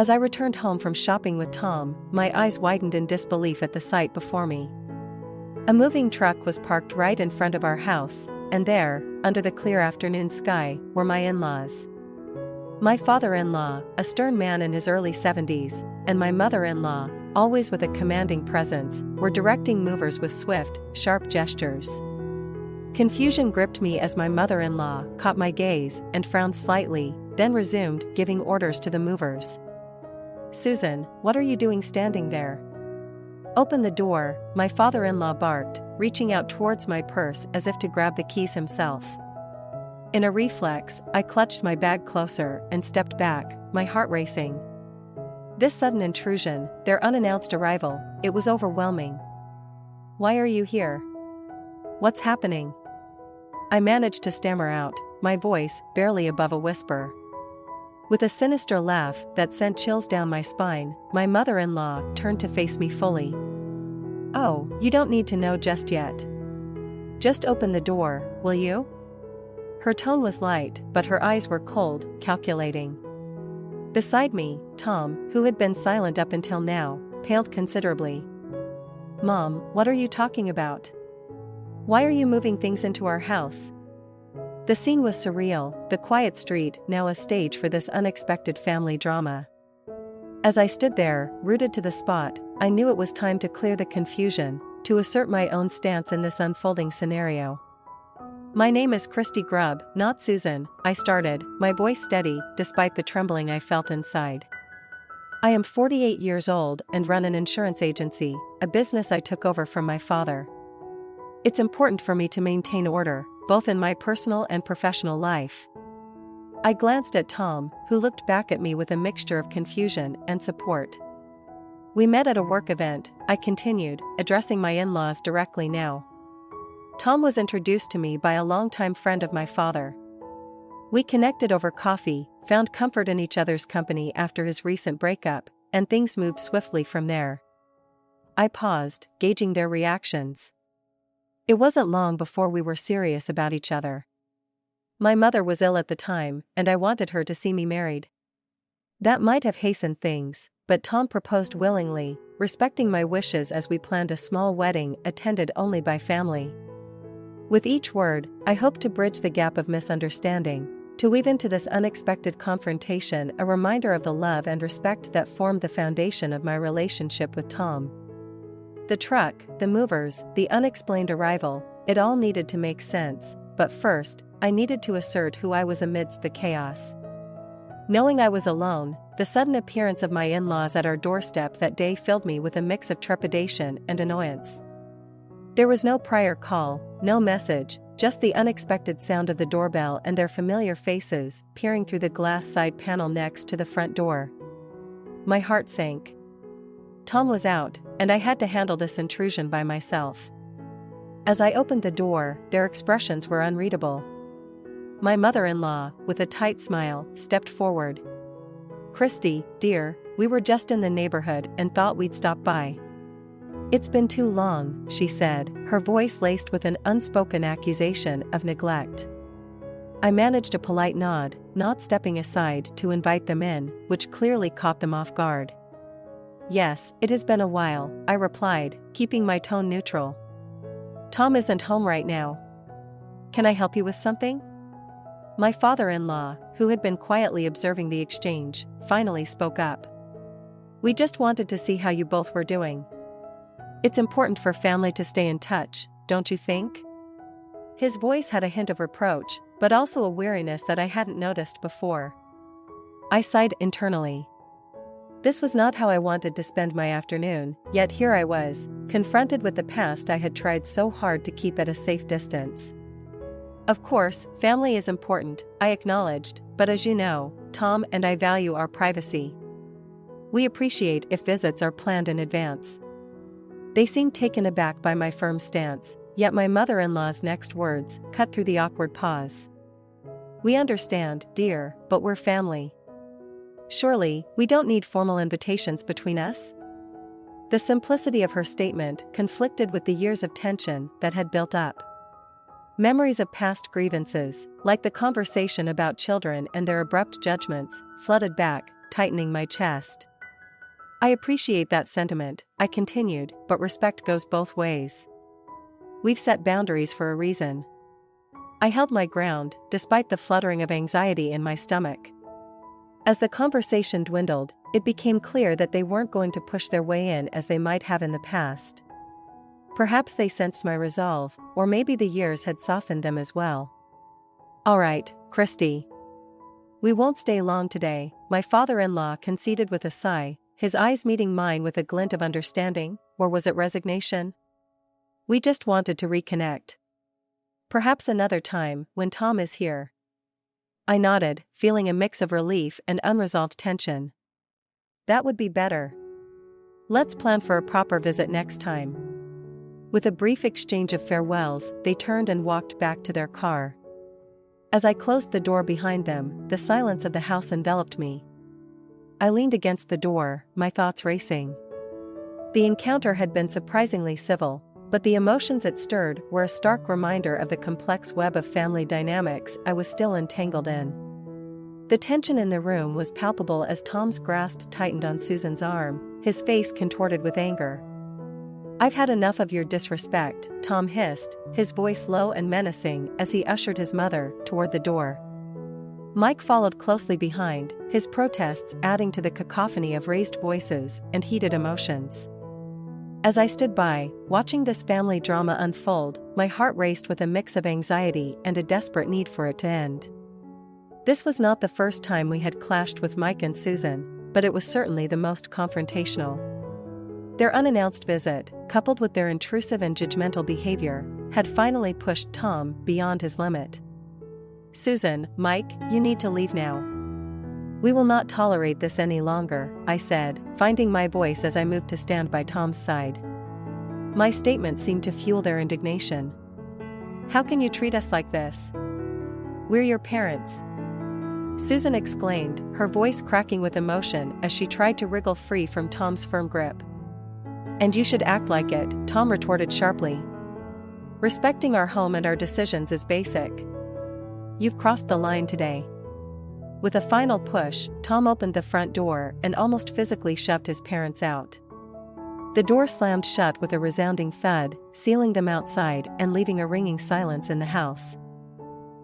As I returned home from shopping with Tom, my eyes widened in disbelief at the sight before me. A moving truck was parked right in front of our house, and there, under the clear afternoon sky, were my in-laws. My father-in-law, a stern man in his early 70s, and my mother-in-law, always with a commanding presence, were directing movers with swift, sharp gestures. Confusion gripped me as my mother-in-law caught my gaze and frowned slightly, then resumed giving orders to the movers. "Susan, what are you doing standing there?" "Open the door," my father-in-law barked, reaching out towards my purse as if to grab the keys himself. In a reflex, I clutched my bag closer and stepped back, my heart racing. This sudden intrusion, their unannounced arrival, it was overwhelming. "Why are you here? What's happening?" I managed to stammer out, my voice barely above a whisper. With a sinister laugh that sent chills down my spine, my mother-in-law turned to face me fully. "Oh, you don't need to know just yet. Just open the door, will you?" Her tone was light, but her eyes were cold, calculating. Beside me, Tom, who had been silent up until now, paled considerably. "Mom, what are you talking about? Why are you moving things into our house?" The scene was surreal, the quiet street now a stage for this unexpected family drama. As I stood there, rooted to the spot, I knew it was time to clear the confusion, to assert my own stance in this unfolding scenario. "My name is Christy Grubb, not Susan," I started, my voice steady, despite the trembling I felt inside. "I am 48 years old and run an insurance agency, a business I took over from my father. It's important for me to maintain order, both in my personal and professional life." I glanced at Tom, who looked back at me with a mixture of confusion and support. "We met at a work event," I continued, addressing my in-laws directly now. "Tom was introduced to me by a longtime friend of my father. We connected over coffee, found comfort in each other's company after his recent breakup, and things moved swiftly from there." I paused, gauging their reactions. It wasn't long before we were serious about each other. My mother was ill at the time, and I wanted her to see me married. That might have hastened things, but Tom proposed willingly, respecting my wishes as we planned a small wedding attended only by family. With each word, I hoped to bridge the gap of misunderstanding, to weave into this unexpected confrontation a reminder of the love and respect that formed the foundation of my relationship with Tom. The truck, the movers, the unexplained arrival, it all needed to make sense, but first, I needed to assert who I was amidst the chaos. Knowing I was alone, the sudden appearance of my in-laws at our doorstep that day filled me with a mix of trepidation and annoyance. There was no prior call, no message, just the unexpected sound of the doorbell and their familiar faces peering through the glass side panel next to the front door. My heart sank. Tom was out, and I had to handle this intrusion by myself. As I opened the door, their expressions were unreadable. My mother-in-law, with a tight smile, stepped forward. "Christy, dear, we were just in the neighborhood and thought we'd stop by." "It's been too long," she said, her voice laced with an unspoken accusation of neglect. I managed a polite nod, not stepping aside to invite them in, which clearly caught them off guard. "Yes, it has been a while," I replied, keeping my tone neutral. "Tom isn't home right now. Can I help you with something?" My father-in-law, who had been quietly observing the exchange, finally spoke up. "We just wanted to see how you both were doing. It's important for family to stay in touch, don't you think?" His voice had a hint of reproach, but also a weariness that I hadn't noticed before. I sighed internally. This was not how I wanted to spend my afternoon, yet here I was, confronted with the past I had tried so hard to keep at a safe distance. "Of course, family is important," I acknowledged, "but as you know, Tom and I value our privacy. We appreciate if visits are planned in advance." They seemed taken aback by my firm stance, yet my mother-in-law's next words cut through the awkward pause. "We understand, dear, but we're family. Surely, we don't need formal invitations between us?" The simplicity of her statement conflicted with the years of tension that had built up. Memories of past grievances, like the conversation about children and their abrupt judgments, flooded back, tightening my chest. I appreciate that sentiment, I continued, but respect goes both ways. We've set boundaries for a reason. I held my ground, despite the fluttering of anxiety in my stomach. As the conversation dwindled, it became clear that they weren't going to push their way in as they might have in the past. Perhaps they sensed my resolve, or maybe the years had softened them as well. "All right, Christy. We won't stay long today," my father-in-law conceded with a sigh, his eyes meeting mine with a glint of understanding, or was it resignation? "We just wanted to reconnect. Perhaps another time, when Tom is here." I nodded, feeling a mix of relief and unresolved tension. "That would be better. Let's plan for a proper visit next time." With a brief exchange of farewells, they turned and walked back to their car. As I closed the door behind them, the silence of the house enveloped me. I leaned against the door, my thoughts racing. The encounter had been surprisingly civil, but the emotions it stirred were a stark reminder of the complex web of family dynamics I was still entangled in. The tension in the room was palpable as Tom's grasp tightened on Susan's arm, his face contorted with anger. "I've had enough of your disrespect," Tom hissed, his voice low and menacing as he ushered his mother toward the door. Mike followed closely behind, his protests adding to the cacophony of raised voices and heated emotions. As I stood by, watching this family drama unfold, my heart raced with a mix of anxiety and a desperate need for it to end. This was not the first time we had clashed with Mike and Susan, but it was certainly the most confrontational. Their unannounced visit, coupled with their intrusive and judgmental behavior, had finally pushed Tom beyond his limit. "Susan, Mike, you need to leave now. We will not tolerate this any longer," I said, finding my voice as I moved to stand by Tom's side. My statement seemed to fuel their indignation. "How can you treat us like this? We're your parents," Susan exclaimed, her voice cracking with emotion as she tried to wriggle free from Tom's firm grip. "And you should act like it," Tom retorted sharply. "Respecting our home and our decisions is basic. You've crossed the line today." With a final push, Tom opened the front door and almost physically shoved his parents out. The door slammed shut with a resounding thud, sealing them outside and leaving a ringing silence in the house.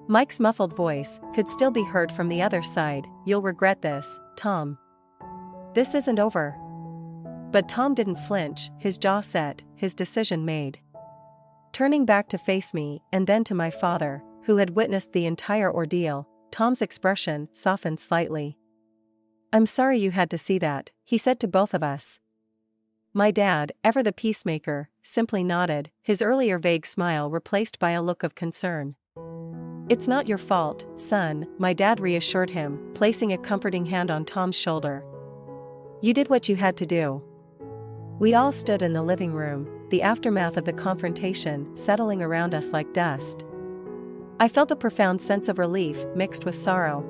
Mike's muffled voice could still be heard from the other side. "You'll regret this, Tom. This isn't over." But Tom didn't flinch, his jaw set, his decision made. Turning back to face me and then to my father, who had witnessed the entire ordeal, Tom's expression softened slightly. "I'm sorry you had to see that," he said to both of us. My dad, ever the peacemaker, simply nodded, his earlier vague smile replaced by a look of concern. "It's not your fault, son," my dad reassured him, placing a comforting hand on Tom's shoulder. "You did what you had to do." We all stood in the living room, the aftermath of the confrontation settling around us like dust. I felt a profound sense of relief mixed with sorrow.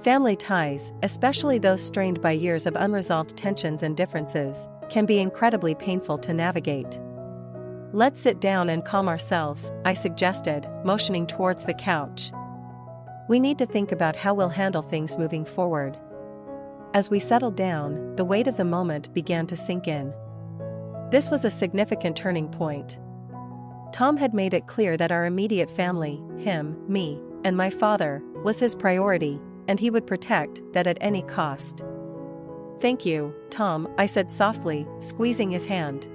Family ties, especially those strained by years of unresolved tensions and differences, can be incredibly painful to navigate. "Let's sit down and calm ourselves," I suggested, motioning towards the couch. "We need to think about how we'll handle things moving forward." As we settled down, the weight of the moment began to sink in. This was a significant turning point. Tom had made it clear that our immediate family, him, me, and my father, was his priority, and he would protect that at any cost. "Thank you, Tom," I said softly, squeezing his hand.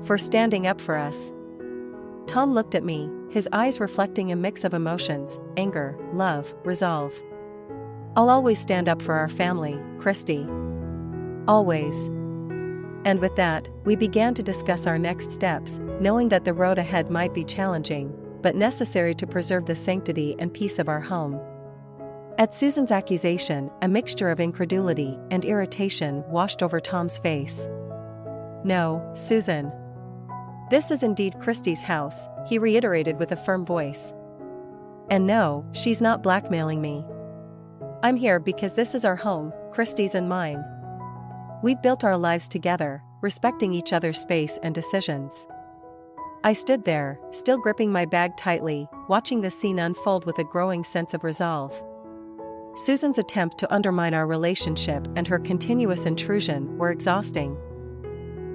"For standing up for us." Tom looked at me, his eyes reflecting a mix of emotions: anger, love, resolve. "I'll always stand up for our family, Christy. Always." And with that, we began to discuss our next steps, knowing that the road ahead might be challenging, but necessary to preserve the sanctity and peace of our home. At Susan's accusation, a mixture of incredulity and irritation washed over Tom's face. "No, Susan. This is indeed Christy's house," he reiterated with a firm voice. "And no, she's not blackmailing me. I'm here because this is our home, Christy's and mine. We've built our lives together, respecting each other's space and decisions." I stood there, still gripping my bag tightly, watching the scene unfold with a growing sense of resolve. Susan's attempt to undermine our relationship and her continuous intrusion were exhausting.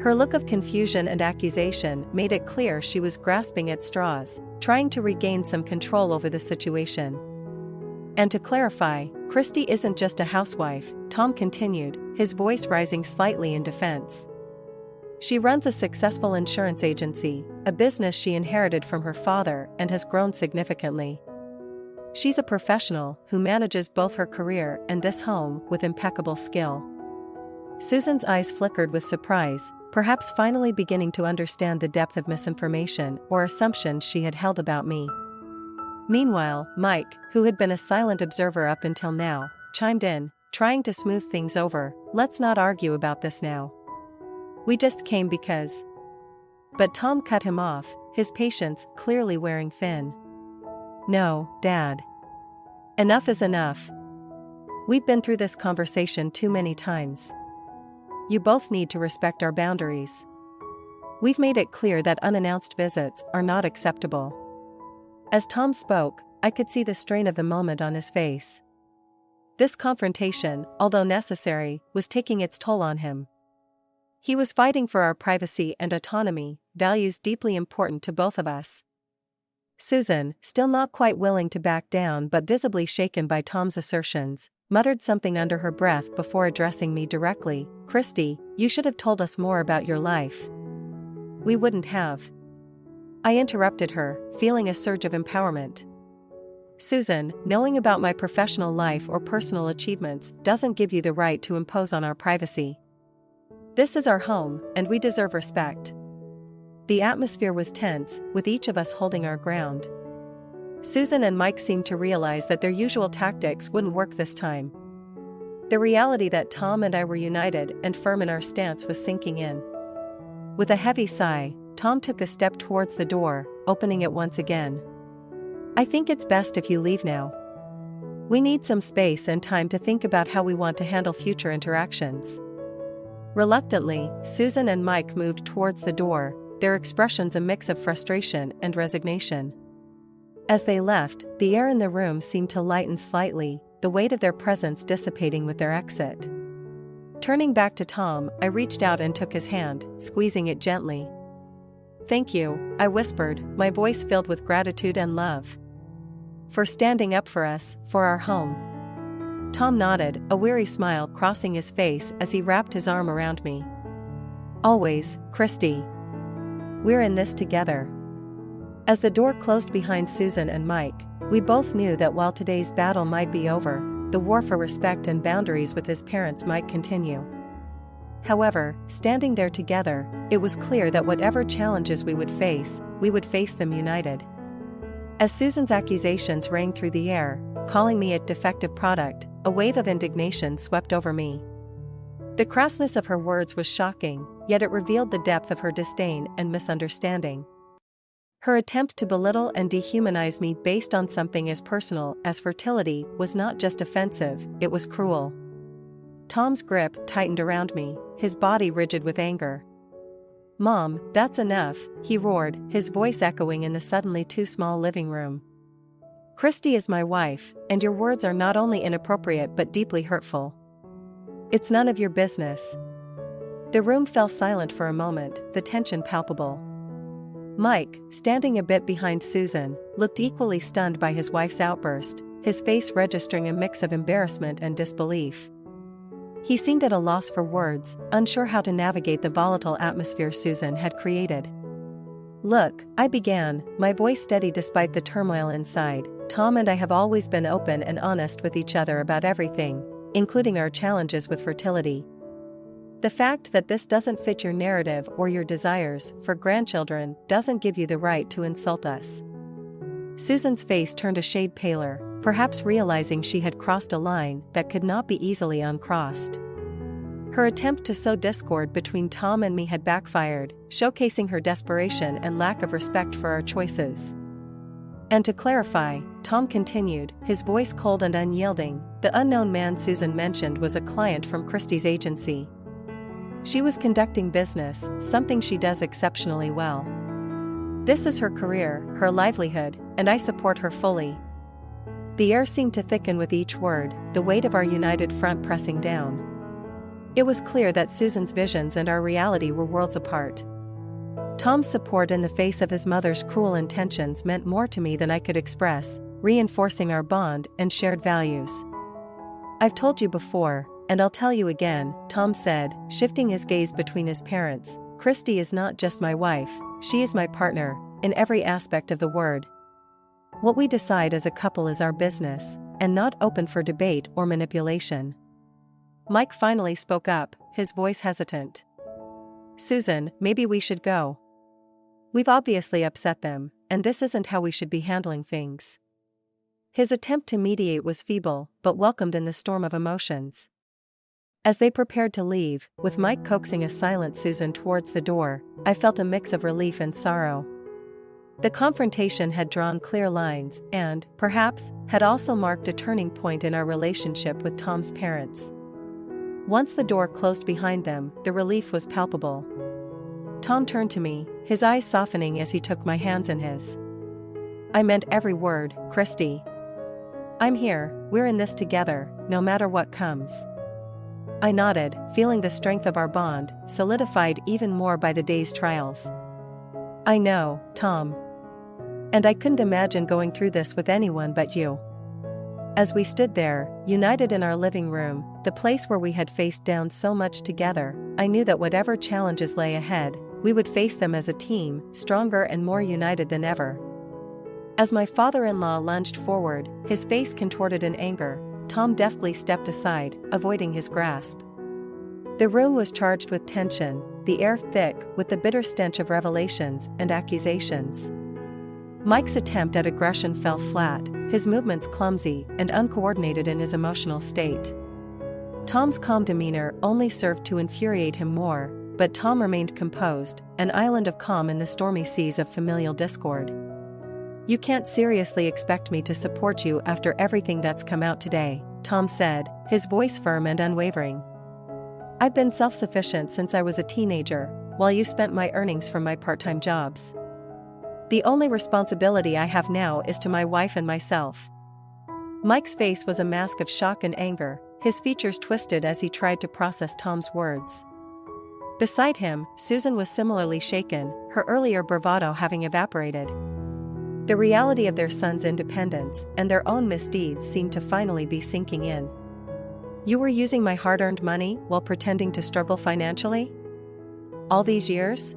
Her look of confusion and accusation made it clear she was grasping at straws, trying to regain some control over the situation. And to clarify, Christy isn't just a housewife, Tom continued, his voice rising slightly in defense. She runs a successful insurance agency, a business she inherited from her father and has grown significantly. She's a professional who manages both her career and this home with impeccable skill. Susan's eyes flickered with surprise, perhaps finally beginning to understand the depth of misinformation or assumptions she had held about me. Meanwhile, Mike, who had been a silent observer up until now, chimed in, trying to smooth things over. Let's not argue about this now. We just came because. But Tom cut him off, his patience clearly wearing thin. No, Dad. Enough is enough. We've been through this conversation too many times. You both need to respect our boundaries. We've made it clear that unannounced visits are not acceptable. As Tom spoke, I could see the strain of the moment on his face. This confrontation, although necessary, was taking its toll on him. He was fighting for our privacy and autonomy, values deeply important to both of us. Susan, still not quite willing to back down but visibly shaken by Tom's assertions, muttered something under her breath before addressing me directly. Christy, you should have told us more about your life. We wouldn't have. I interrupted her, feeling a surge of empowerment. Susan, knowing about my professional life or personal achievements doesn't give you the right to impose on our privacy. This is our home, and we deserve respect. The atmosphere was tense, with each of us holding our ground. Susan and Mike seemed to realize that their usual tactics wouldn't work this time. The reality that Tom and I were united and firm in our stance was sinking in. With a heavy sigh, Tom took a step towards the door, opening it once again. I think it's best if you leave now. We need some space and time to think about how we want to handle future interactions. Reluctantly, Susan and Mike moved towards the door, their expressions a mix of frustration and resignation. As they left, the air in the room seemed to lighten slightly, the weight of their presence dissipating with their exit. Turning back to Tom, I reached out and took his hand, squeezing it gently. Thank you, I whispered, my voice filled with gratitude and love. For standing up for us, for our home. Tom nodded, a weary smile crossing his face as he wrapped his arm around me. Always, Christy. We're in this together. As the door closed behind Susan and Mike, we both knew that while today's battle might be over, the war for respect and boundaries with his parents might continue. However, standing there together, it was clear that whatever challenges we would face them united. As Susan's accusations rang through the air, calling me a defective product, a wave of indignation swept over me. The crassness of her words was shocking, yet it revealed the depth of her disdain and misunderstanding. Her attempt to belittle and dehumanize me based on something as personal as fertility was not just offensive, it was cruel. Tom's grip tightened around me, his body rigid with anger. Mom, that's enough, he roared, his voice echoing in the suddenly too small living room. Christy is my wife, and your words are not only inappropriate but deeply hurtful. It's none of your business. The room fell silent for a moment, the tension palpable. Mike, standing a bit behind Susan, looked equally stunned by his wife's outburst, his face registering a mix of embarrassment and disbelief. He seemed at a loss for words, unsure how to navigate the volatile atmosphere Susan had created. Look, I began, my voice steady despite the turmoil inside. Tom and I have always been open and honest with each other about everything, including our challenges with fertility. The fact that this doesn't fit your narrative or your desires for grandchildren doesn't give you the right to insult us. Susan's face turned a shade paler, perhaps realizing she had crossed a line that could not be easily uncrossed. Her attempt to sow discord between Tom and me had backfired, showcasing her desperation and lack of respect for our choices. And to clarify, Tom continued, his voice cold and unyielding, the unknown man Susan mentioned was a client from Christie's agency. She was conducting business, something she does exceptionally well. This is her career, her livelihood, and I support her fully. The air seemed to thicken with each word, the weight of our united front pressing down. It was clear that Susan's visions and our reality were worlds apart. Tom's support in the face of his mother's cruel intentions meant more to me than I could express, reinforcing our bond and shared values. "I've told you before, and I'll tell you again," Tom said, shifting his gaze between his parents. "Christy is not just my wife, she is my partner, in every aspect of the word. What we decide as a couple is our business, and not open for debate or manipulation." Mike finally spoke up, his voice hesitant. "Susan, maybe we should go. We've obviously upset them, and this isn't how we should be handling things." His attempt to mediate was feeble, but welcomed in the storm of emotions. As they prepared to leave, with Mike coaxing a silent Susan towards the door, I felt a mix of relief and sorrow. The confrontation had drawn clear lines and, perhaps, had also marked a turning point in our relationship with Tom's parents. Once the door closed behind them, the relief was palpable. Tom turned to me, his eyes softening as he took my hands in his. "I meant every word, Christy. I'm here, we're in this together, no matter what comes." I nodded, feeling the strength of our bond, solidified even more by the day's trials. "I know, Tom. And I couldn't imagine going through this with anyone but you." As we stood there, united in our living room, the place where we had faced down so much together, I knew that whatever challenges lay ahead, we would face them as a team, stronger and more united than ever. As my father-in-law lunged forward, his face contorted in anger, Tom deftly stepped aside, avoiding his grasp. The room was charged with tension, the air thick with the bitter stench of revelations and accusations. Mike's attempt at aggression fell flat, his movements clumsy and uncoordinated in his emotional state. Tom's calm demeanor only served to infuriate him more, but Tom remained composed, an island of calm in the stormy seas of familial discord. "You can't seriously expect me to support you after everything that's come out today," Tom said, his voice firm and unwavering. "I've been self-sufficient since I was a teenager, while you spent my earnings from my part-time jobs. The only responsibility I have now is to my wife and myself." Mike's face was a mask of shock and anger, his features twisted as he tried to process Tom's words. Beside him, Susan was similarly shaken, her earlier bravado having evaporated. The reality of their son's independence and their own misdeeds seemed to finally be sinking in. "You were using my hard-earned money while pretending to struggle financially? All these years?"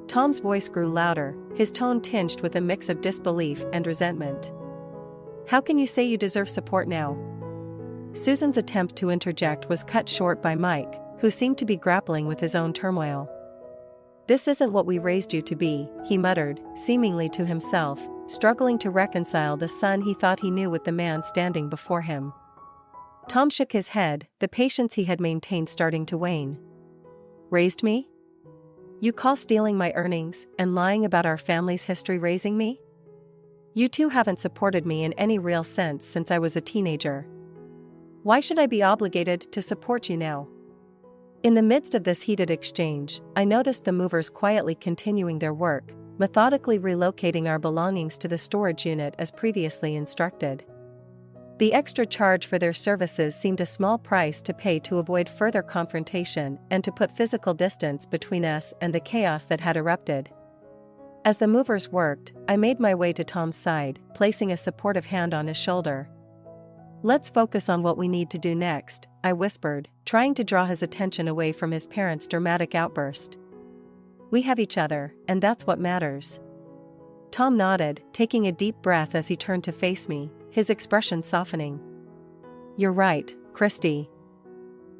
Tom's voice grew louder, his tone tinged with a mix of disbelief and resentment. "How can you say you deserve support now?" Susan's attempt to interject was cut short by Mike, who seemed to be grappling with his own turmoil. "This isn't what we raised you to be," he muttered, seemingly to himself, struggling to reconcile the son he thought he knew with the man standing before him. Tom shook his head, the patience he had maintained starting to wane. "Raised me? You call stealing my earnings and lying about our family's history raising me? You two haven't supported me in any real sense since I was a teenager. Why should I be obligated to support you now?" In the midst of this heated exchange, I noticed the movers quietly continuing their work, methodically relocating our belongings to the storage unit as previously instructed. The extra charge for their services seemed a small price to pay to avoid further confrontation and to put physical distance between us and the chaos that had erupted. As the movers worked, I made my way to Tom's side, placing a supportive hand on his shoulder. "Let's focus on what we need to do next," I whispered, trying to draw his attention away from his parents' dramatic outburst. "We have each other, and that's what matters." Tom nodded, taking a deep breath as he turned to face me, his expression softening. "You're right, Christy.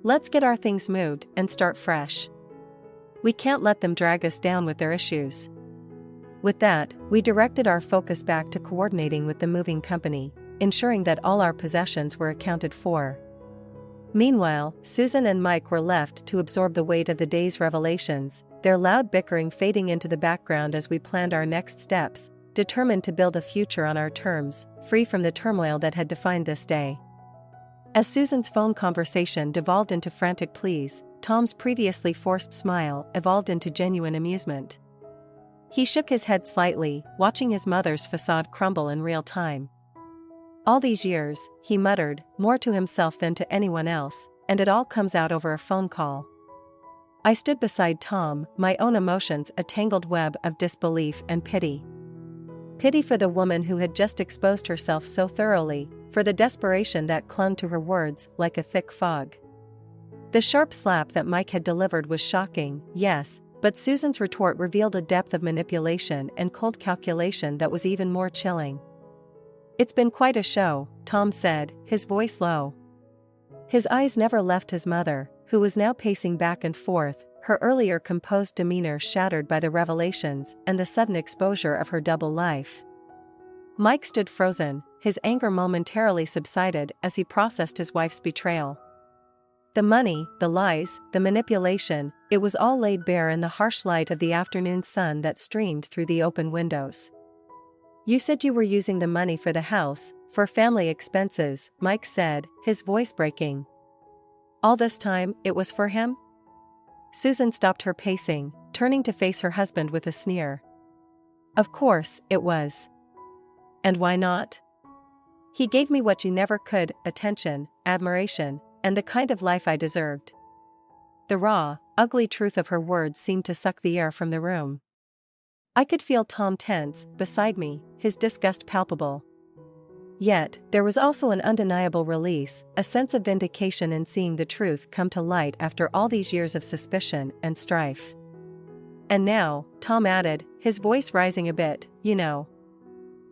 Let's get our things moved and start fresh. We can't let them drag us down with their issues." With that, we directed our focus back to coordinating with the moving company, ensuring that all our possessions were accounted for. Meanwhile, Susan and Mike were left to absorb the weight of the day's revelations, their loud bickering fading into the background as we planned our next steps, determined to build a future on our terms, free from the turmoil that had defined this day. As Susan's phone conversation devolved into frantic pleas, Tom's previously forced smile evolved into genuine amusement. He shook his head slightly, watching his mother's facade crumble in real time. All these years, he muttered, more to himself than to anyone else, and it all comes out over a phone call. I stood beside Tom, my own emotions a tangled web of disbelief and pity. Pity for the woman who had just exposed herself so thoroughly, for the desperation that clung to her words like a thick fog. The sharp slap that Mike had delivered was shocking, yes, but Susan's retort revealed a depth of manipulation and cold calculation that was even more chilling. "It's been quite a show," Tom said, his voice low. His eyes never left his mother, who was now pacing back and forth, her earlier composed demeanor shattered by the revelations and the sudden exposure of her double life. Mike stood frozen, his anger momentarily subsided as he processed his wife's betrayal. The money, the lies, the manipulation, it was all laid bare in the harsh light of the afternoon sun that streamed through the open windows. "You said you were using the money for the house, for family expenses," Mike said, his voice breaking. "All this time, it was for him?" Susan stopped her pacing, turning to face her husband with a sneer. "Of course, it was. And why not? He gave me what you never could, attention, admiration, and the kind of life I deserved." The raw, ugly truth of her words seemed to suck the air from the room. I could feel Tom tense, beside me, his disgust palpable. Yet, there was also an undeniable release, a sense of vindication in seeing the truth come to light after all these years of suspicion and strife. "And now," Tom added, his voice rising a bit, "you know.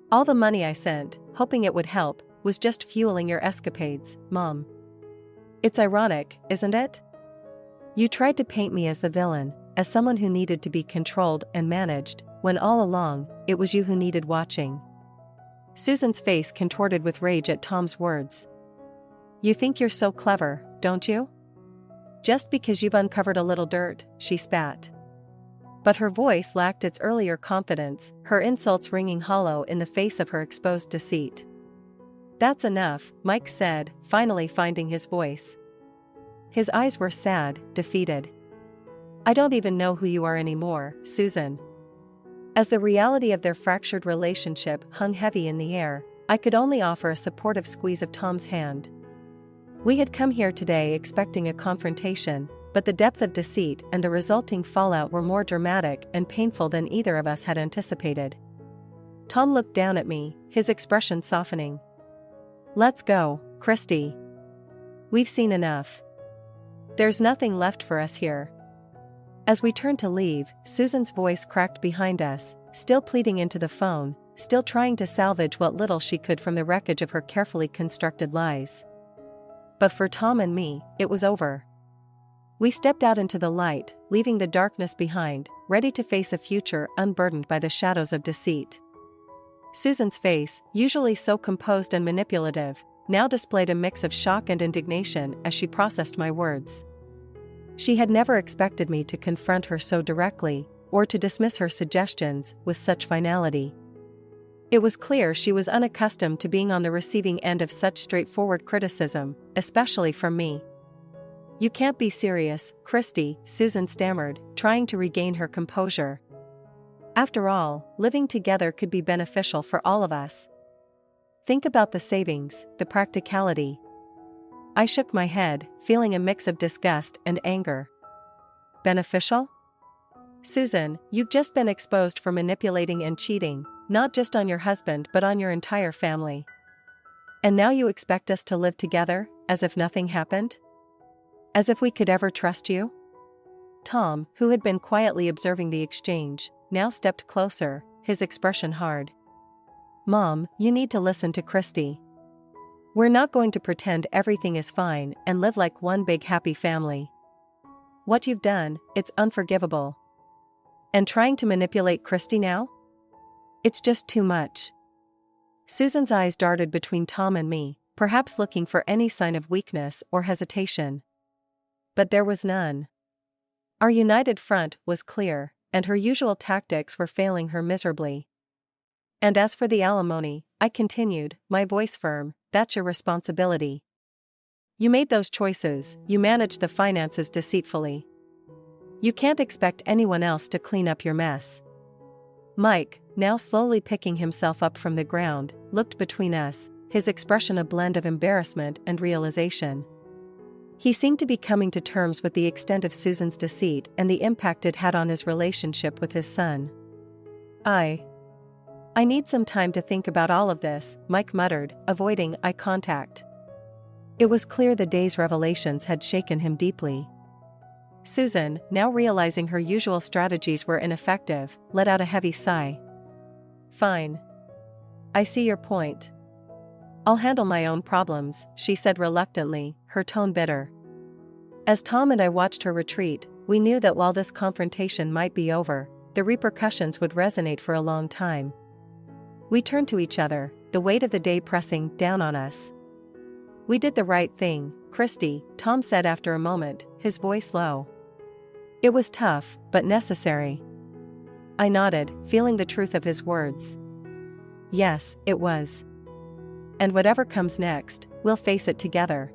All the money I sent, hoping it would help, was just fueling your escapades, Mom. It's ironic, isn't it? You tried to paint me as the villain, as someone who needed to be controlled and managed, when all along, it was you who needed watching." Susan's face contorted with rage at Tom's words. "You think you're so clever, don't you? Just because you've uncovered a little dirt," she spat. But her voice lacked its earlier confidence, her insults ringing hollow in the face of her exposed deceit. "That's enough," Mike said, finally finding his voice. His eyes were sad, defeated. "I don't even know who you are anymore, Susan." As the reality of their fractured relationship hung heavy in the air, I could only offer a supportive squeeze of Tom's hand. We had come here today expecting a confrontation, but the depth of deceit and the resulting fallout were more dramatic and painful than either of us had anticipated. Tom looked down at me, his expression softening. "Let's go, Christy. We've seen enough. There's nothing left for us here." As we turned to leave, Susan's voice cracked behind us, still pleading into the phone, still trying to salvage what little she could from the wreckage of her carefully constructed lies. But for Tom and me, it was over. We stepped out into the light, leaving the darkness behind, ready to face a future unburdened by the shadows of deceit. Susan's face, usually so composed and manipulative, now displayed a mix of shock and indignation as she processed my words. She had never expected me to confront her so directly, or to dismiss her suggestions with such finality. It was clear she was unaccustomed to being on the receiving end of such straightforward criticism, especially from me. "You can't be serious, Christy," Susan stammered, trying to regain her composure. "After all, living together could be beneficial for all of us. Think about the savings, the practicality." I shook my head, feeling a mix of disgust and anger. "Beneficial? Susan, you've just been exposed for manipulating and cheating, not just on your husband but on your entire family. And now you expect us to live together, as if nothing happened? As if we could ever trust you?" Tom, who had been quietly observing the exchange, now stepped closer, his expression hard. "Mom, you need to listen to Christy. We're not going to pretend everything is fine and live like one big happy family. What you've done, it's unforgivable. And trying to manipulate Christy now? It's just too much." Susan's eyes darted between Tom and me, perhaps looking for any sign of weakness or hesitation. But there was none. Our united front was clear, and her usual tactics were failing her miserably. "And as for the alimony," I continued, my voice firm, "that's your responsibility. You made those choices, you managed the finances deceitfully. You can't expect anyone else to clean up your mess." Mike, now slowly picking himself up from the ground, looked between us, his expression a blend of embarrassment and realization. He seemed to be coming to terms with the extent of Susan's deceit and the impact it had on his relationship with his son. I need some time to think about all of this, Mike muttered, avoiding eye contact. It was clear the day's revelations had shaken him deeply. Susan, now realizing her usual strategies were ineffective, let out a heavy sigh. Fine. I see your point. I'll handle my own problems, she said reluctantly, her tone bitter. As Tom and I watched her retreat, we knew that while this confrontation might be over, the repercussions would resonate for a long time. We turned to each other, the weight of the day pressing down on us. We did the right thing, Christy, Tom said after a moment, his voice low. It was tough, but necessary. I nodded, feeling the truth of his words. Yes, it was. And whatever comes next, we'll face it together.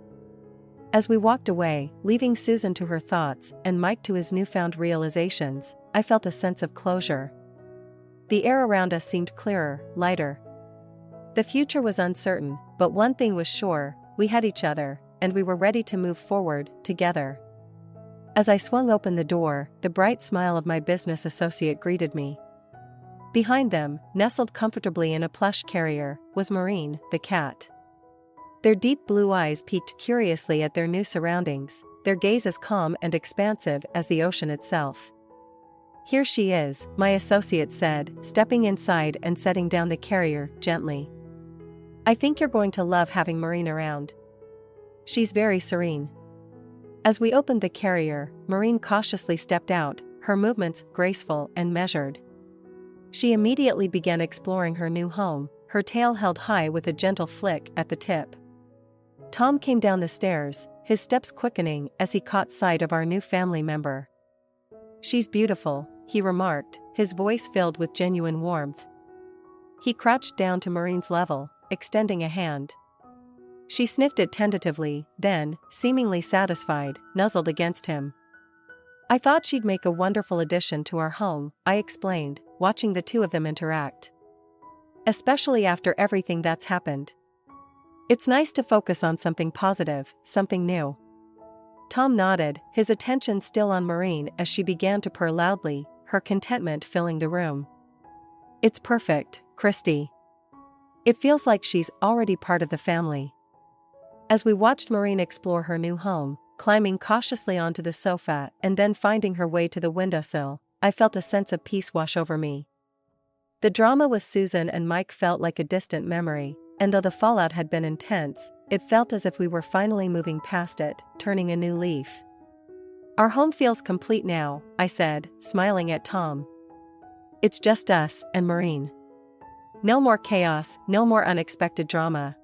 As we walked away, leaving Susan to her thoughts and Mike to his newfound realizations, I felt a sense of closure. The air around us seemed clearer, lighter. The future was uncertain, but one thing was sure, we had each other, and we were ready to move forward, together. As I swung open the door, the bright smile of my business associate greeted me. Behind them, nestled comfortably in a plush carrier, was Maureen, the cat. Their deep blue eyes peeked curiously at their new surroundings, their gaze as calm and expansive as the ocean itself. Here she is, my associate said, stepping inside and setting down the carrier, gently. I think you're going to love having Maureen around. She's very serene. As we opened the carrier, Maureen cautiously stepped out, her movements graceful and measured. She immediately began exploring her new home, her tail held high with a gentle flick at the tip. Tom came down the stairs, his steps quickening as he caught sight of our new family member. She's beautiful, he remarked, his voice filled with genuine warmth. He crouched down to Maureen's level, extending a hand. She sniffed it tentatively, then, seemingly satisfied, nuzzled against him. I thought she'd make a wonderful addition to our home, I explained, watching the two of them interact. Especially after everything that's happened. It's nice to focus on something positive, something new. Tom nodded, his attention still on Maureen as she began to purr loudly, her contentment filling the room. It's perfect, Christy. It feels like she's already part of the family. As we watched Maureen explore her new home, climbing cautiously onto the sofa and then finding her way to the windowsill, I felt a sense of peace wash over me. The drama with Susan and Mike felt like a distant memory, and though the fallout had been intense, it felt as if we were finally moving past it, turning a new leaf. Our home feels complete now, I said, smiling at Tom. It's just us and Maureen. No more chaos, no more unexpected drama.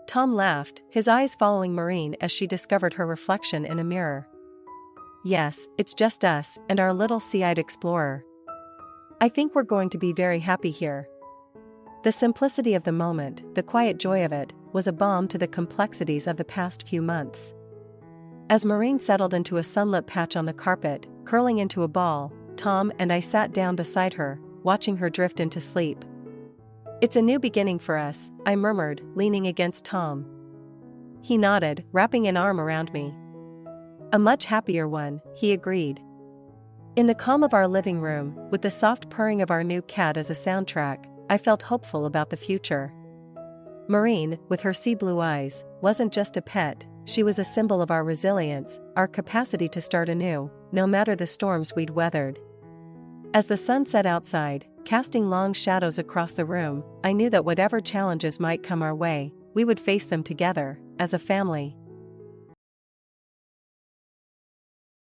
Tom laughed, his eyes following Maureen as she discovered her reflection in a mirror. Yes, it's just us and our little sea-eyed explorer. I think we're going to be very happy here. The simplicity of the moment, the quiet joy of it, was a balm to the complexities of the past few months. As Maureen settled into a sunlit patch on the carpet, curling into a ball, Tom and I sat down beside her, watching her drift into sleep. It's a new beginning for us, I murmured, leaning against Tom. He nodded, wrapping an arm around me. A much happier one, he agreed. In the calm of our living room, with the soft purring of our new cat as a soundtrack, I felt hopeful about the future. Maureen, with her sea blue eyes, wasn't just a pet, she was a symbol of our resilience, our capacity to start anew, no matter the storms we'd weathered. As the sun set outside, casting long shadows across the room, I knew that whatever challenges might come our way, we would face them together, as a family.